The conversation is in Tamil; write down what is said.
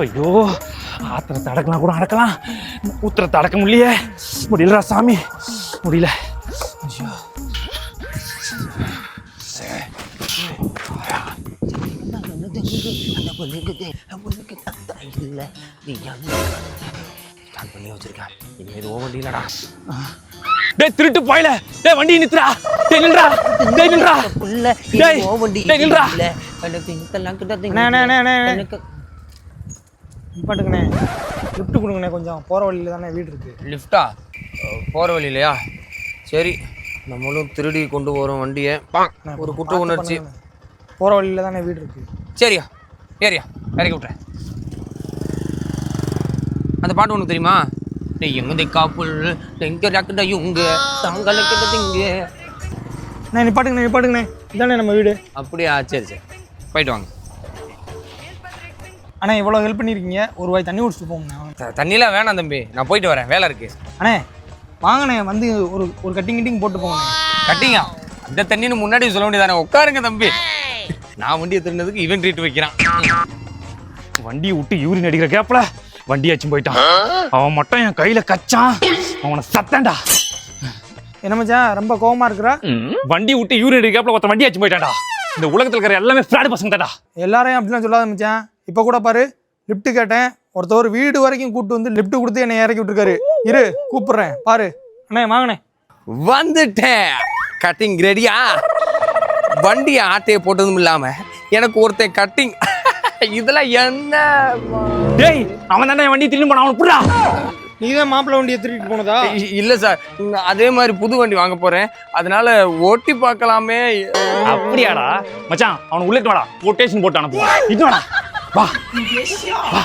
ஐயோ ஆத்திரத்தை அடக்கலாம் கூட அடக்கலாம், ஊத்திரத்தை அடக்க முடியலையே. முடியலடா சாமி, முடியல. ஐயோ டேய் திருட்டு போயில, டேய் வண்டி நித்துறா, டேய் நில்றா, டேய் நில்றா, டேய் டேய் நில்றா. பாட்டுங்கண்ணே லிஃப்ட் கொடுங்கண்ணே, கொஞ்சம் போகிற வழியில் தானே வீடு இருக்குது. லிஃப்டா? போகிற வழி இல்லையா? சரி, நம்மளும் திருடி கொண்டு போகிறோம் வண்டியை. ஒரு குற்ற உணர்ச்சி. போகிற வழியில் தானே வீடு இருக்குது. சரியா ஏரியா இறக்கி விட்றேன். அந்த பாட்டு உனக்கு தெரியுமா? எங்க காப்புள் எங்க ராக்குடா இவங்க தாங்களுக்கு இங்க. நிப்பாட்டுங்கண்ணே இதானே நம்ம வீடு. அப்படியா? சரி சரி, போயிட்டு வாங்க. அண்ணா இவ்வளோ ஹெல்ப் பண்ணியிருக்கீங்க, ஒரு ரூபாய் தண்ணி குடிச்சிட்டு போங்கண்ணே. தண்ணிலாம் வேணாம் தம்பி, நான் போயிட்டு வரேன், வேலை இருக்கு. அண்ணே வாங்கண்ணே, வந்து ஒரு கட்டிங் போட்டு போங்கண்ணே. கட்டிங்கா? இந்த தண்ணின்னு முன்னாடி சொல்ல வேண்டியதானே. உட்காருங்க தம்பி. நான் வண்டியை திருந்ததுக்கு இவன் ட்ரீட் வைக்கிறான். வண்டியை விட்டு யூரின் அடிக்கிற கேப்ல வண்டியாச்சும் போயிட்டான். அவன் மட்டும் என் கையில கச்சான், அவனை சத்தண்டா. என்ன மச்சான் ரொம்ப கோவமா இருக்கிறா? வண்டி விட்டு யூரின் அடிக்கிற கேப்ல ஒருத்தன் வண்டியாச்சும் போயிட்டான்டா. இந்த உலகத்துல இருக்கிற எல்லாமே ஃப்ராட் பசங்க தான்டா. எல்லாரையும் அப்படிலாம் சொல்லாத மச்சான். இப்போ கூட பாரு, லிஃப்ட் கேட்டேன், ஒருத்தவர் வீடு வரைக்கும் கூப்பிட்டு வந்து லிஃப்ட் கொடுத்து என்னை இறக்கி விட்டுருக்காரு. இரு கூப்பிடுறேன் பாரு. அண்ணே வாங்கண்ணே. வந்துட்டேன். கட்டிங் ரெடியா? வண்டியை ஆட்டையை போட்டதும் இல்லாம எனக்கு ஒருத்தன் கட்டிங். இதெல்லாம் என்ன? டேய் அவன் தானே வண்டி திரும்பி போன, அவனை புடுடா. நீதான் மாப்பிள்ளை வண்டியை திருப்பிட்டு போனதா? இல்ல சார், அதே மாதிரி புது வண்டி வாங்க போறேன், அதனால ஓட்டி பார்க்கலாமே. அப்படியாடா மச்சான், அவனை உள்ளிட்டு வாடா, கொட்டேஷன் போட்டு அனுப்புவான். இது வாடா, வா வா.